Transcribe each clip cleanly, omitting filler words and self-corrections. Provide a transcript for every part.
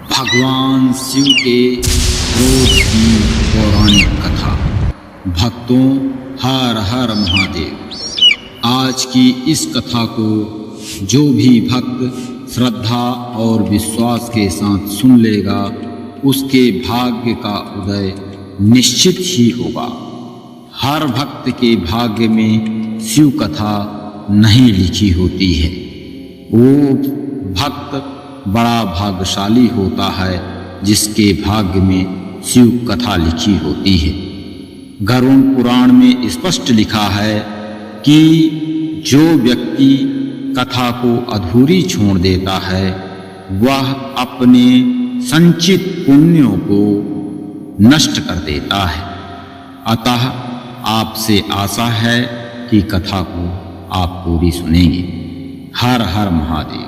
भगवान शिव के क्रोध की पौराणिक कथा। भक्तों, हर हर महादेव। आज की इस कथा को जो भी भक्त श्रद्धा और विश्वास के साथ सुन लेगा उसके भाग्य का उदय निश्चित ही होगा। हर भक्त के भाग्य में शिव कथा नहीं लिखी होती है। वो भक्त बड़ा भाग्यशाली होता है जिसके भाग्य में शिव कथा लिखी होती है। गरुड़ पुराण में स्पष्ट लिखा है कि जो व्यक्ति कथा को अधूरी छोड़ देता है वह अपने संचित पुण्यों को नष्ट कर देता है। अतः आपसे आशा है कि कथा को आप पूरी सुनेंगे। हर हर महादेव।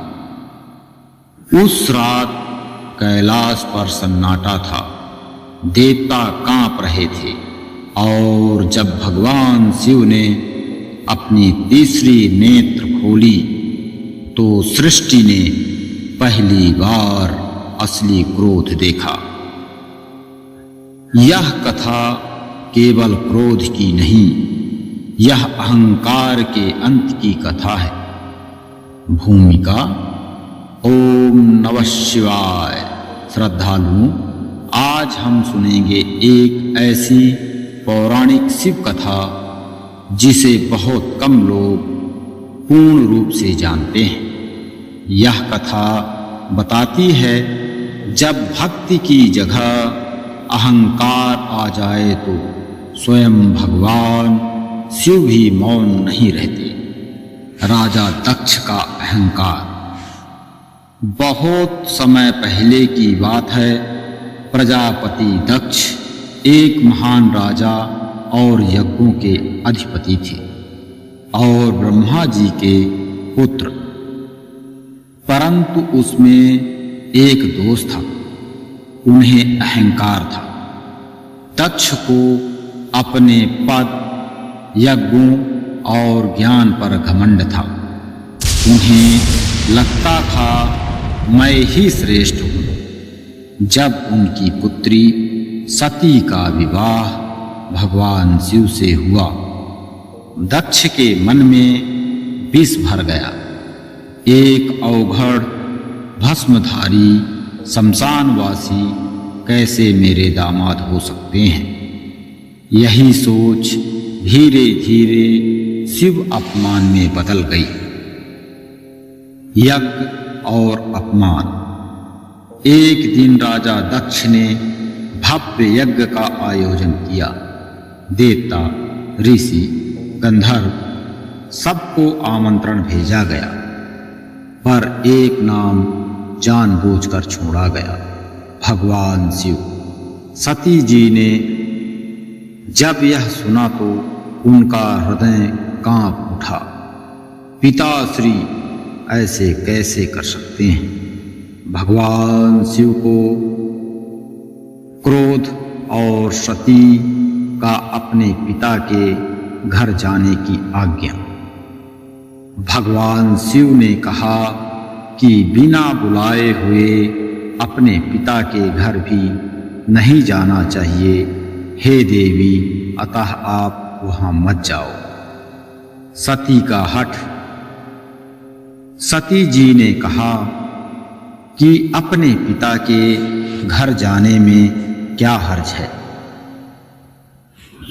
उस रात कैलाश पर सन्नाटा था। देवता कांप रहे थे और जब भगवान शिव ने अपनी तीसरी नेत्र खोली तो सृष्टि ने पहली बार असली क्रोध देखा। यह कथा केवल क्रोध की नहीं, यह अहंकार के अंत की कथा है। भूमिका। ओम नमः शिवाय। श्रद्धालुओं, आज हम सुनेंगे एक ऐसी पौराणिक शिव कथा जिसे बहुत कम लोग पूर्ण रूप से जानते हैं। यह कथा बताती है जब भक्ति की जगह अहंकार आ जाए तो स्वयं भगवान शिव भी मौन नहीं रहते। राजा दक्ष का अहंकार। बहुत समय पहले की बात है। प्रजापति दक्ष एक महान राजा और यज्ञों के अधिपति थे और ब्रह्मा जी के पुत्र। परंतु उसमें एक दोष था, उन्हें अहंकार था। दक्ष को अपने पद, यज्ञों और ज्ञान पर घमंड था। उन्हें लगता था मैं ही श्रेष्ठ हूँ। जब उनकी पुत्री सती का विवाह भगवान शिव से हुआ, दक्ष के मन में विष भर गया। एक अवघड़ भस्मधारी शमशानवासी कैसे मेरे दामाद हो सकते हैं। यही सोच धीरे धीरे शिव अपमान में बदल गई। यज्ञ और अपमान। एक दिन राजा दक्ष ने भव्य यज्ञ का आयोजन किया। देवता, ऋषि, गंधर्व सबको आमंत्रण भेजा गया, पर एक नाम जानबूझकर छोड़ा गया, भगवान शिव। सती जी ने जब यह सुना तो उनका हृदय कांप उठा। पिताश्री ऐसे कैसे कर सकते हैं। भगवान शिव को क्रोध और सती का अपने पिता के घर जाने की आज्ञा। भगवान शिव ने कहा कि बिना बुलाए हुए अपने पिता के घर भी नहीं जाना चाहिए। हे देवी, अतः आप वहां मत जाओ। सती का हठ। सती जी ने कहा कि अपने पिता के घर जाने में क्या हर्ज है।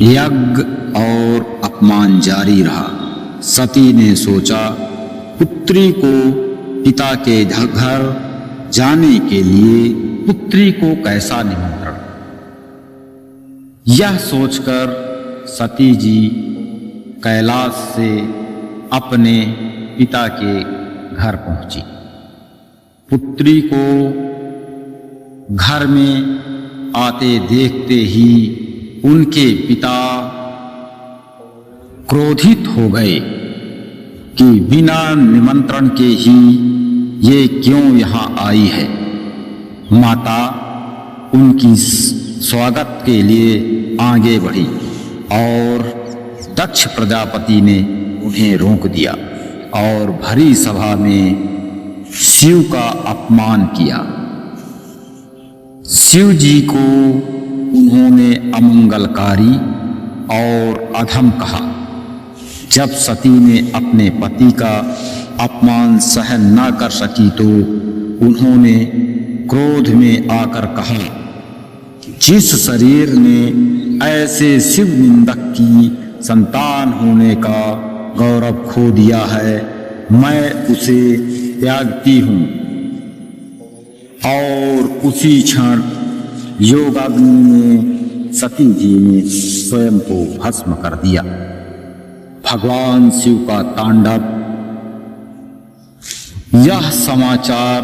यज्ञ और अपमान जारी रहा। सती ने सोचा पुत्री को पिता के घर जाने के लिए पुत्री को कैसा निमंत्रण। यह सोचकर सती जी कैलाश से अपने पिता के घर पहुंची। पुत्री को घर में आते देखते ही उनके पिता क्रोधित हो गए कि बिना निमंत्रण के ही ये क्यों यहाँ आई है। माता उनकी स्वागत के लिए आगे बढ़ी और दक्ष प्रजापति ने उन्हें रोक दिया और भरी सभा में शिव का अपमान किया। शिव जी को उन्होंने अमंगलकारी और अधम कहा। जब सती ने अपने पति का अपमान सहन न कर सकी तो उन्होंने क्रोध में आकर कहा, जिस शरीर ने ऐसे शिव निंदक की संतान होने का गौरव खो दिया है, मैं उसे त्यागती हूँ। और उसी क्षण योगाग्नि में सती जी ने स्वयं को भस्म कर दिया। भगवान शिव का तांडव। यह समाचार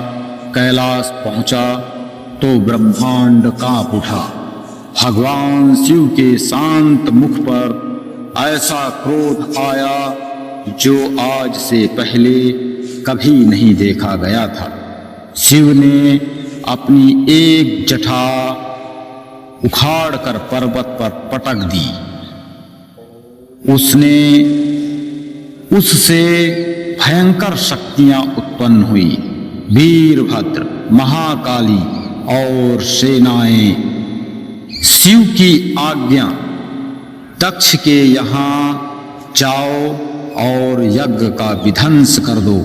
कैलाश पहुंचा तो ब्रह्मांड कांप उठा। भगवान शिव के शांत मुख पर ऐसा क्रोध आया जो आज से पहले कभी नहीं देखा गया था। शिव ने अपनी एक जटा उखाड़कर पर्वत पर पटक दी। उससे भयंकर शक्तियां उत्पन्न हुई। वीरभद्र, महाकाली और सेनाएं शिव की आज्ञा, दक्ष के यहाँ जाओ और यज्ञ का विध्वंस कर दो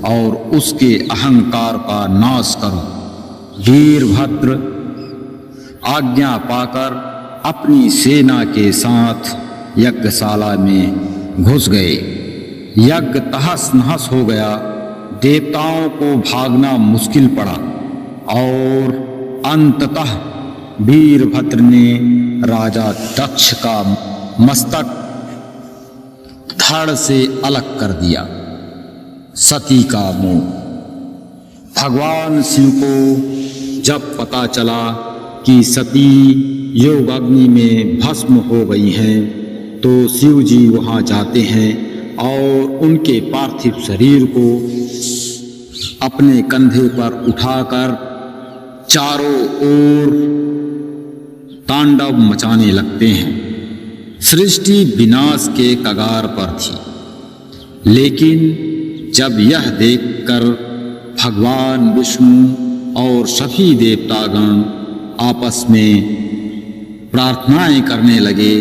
और उसके अहंकार का नाश करो। वीरभद्र आज्ञा पाकर अपनी सेना के साथ यज्ञशाला में घुस गए। यज्ञ तहस नहस हो गया। देवताओं को भागना मुश्किल पड़ा और अंततः वीरभद्र ने राजा दक्ष का मस्तक धड़ से अलग कर दिया। सती का मुंह। भगवान शिव को जब पता चला कि सती योगाग्नि में भस्म हो गई हैं, तो शिव जी वहां जाते हैं और उनके पार्थिव शरीर को अपने कंधे पर उठाकर चारों ओर तांडव मचाने लगते हैं। सृष्टि विनाश के कगार पर थी, लेकिन जब यह देखकर भगवान विष्णु और सभी देवतागण आपस में प्रार्थनाएं करने लगे,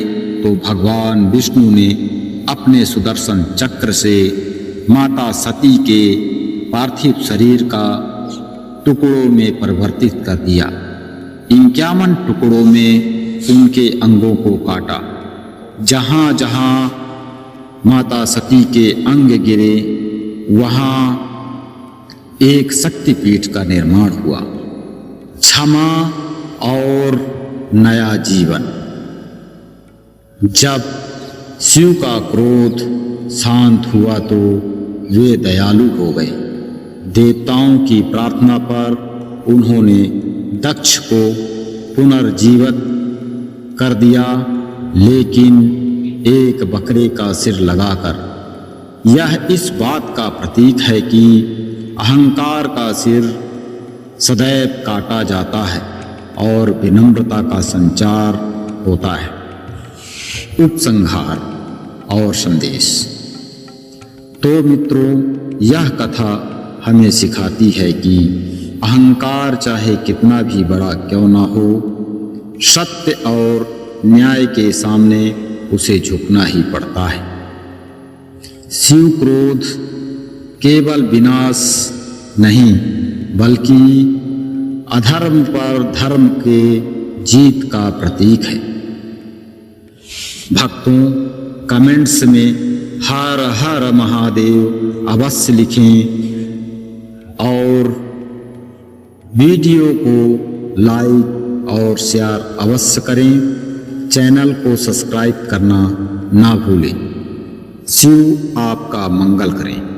तो भगवान विष्णु ने अपने सुदर्शन चक्र से माता सती के पार्थिव शरीर का टुकड़ों में परिवर्तित कर दिया। 51 टुकड़ों में उनके अंगों को काटा। जहाँ जहाँ माता सती के अंग गिरे, वहाँ एक शक्तिपीठ का निर्माण हुआ। क्षमा और नया जीवन। जब शिव का क्रोध शांत हुआ तो वे दयालु हो गए। देवताओं की प्रार्थना पर उन्होंने दक्ष को पुनर्जीवित कर दिया, लेकिन एक बकरे का सिर लगाकर। यह इस बात का प्रतीक है कि अहंकार का सिर सदैव काटा जाता है और विनम्रता का संचार होता है। उपसंहार और संदेश। तो मित्रों, यह कथा हमें सिखाती है कि अहंकार चाहे कितना भी बड़ा क्यों ना हो, सत्य और न्याय के सामने उसे झुकना ही पड़ता है। शिव क्रोध केवल विनाश नहीं, बल्कि अधर्म पर धर्म के जीत का प्रतीक है। भक्तों, कमेंट्स में हर हर महादेव अवश्य लिखें और वीडियो को लाइक और शेयर अवश्य करें। चैनल को सब्सक्राइब करना ना भूलें। शिव आपका मंगल करें।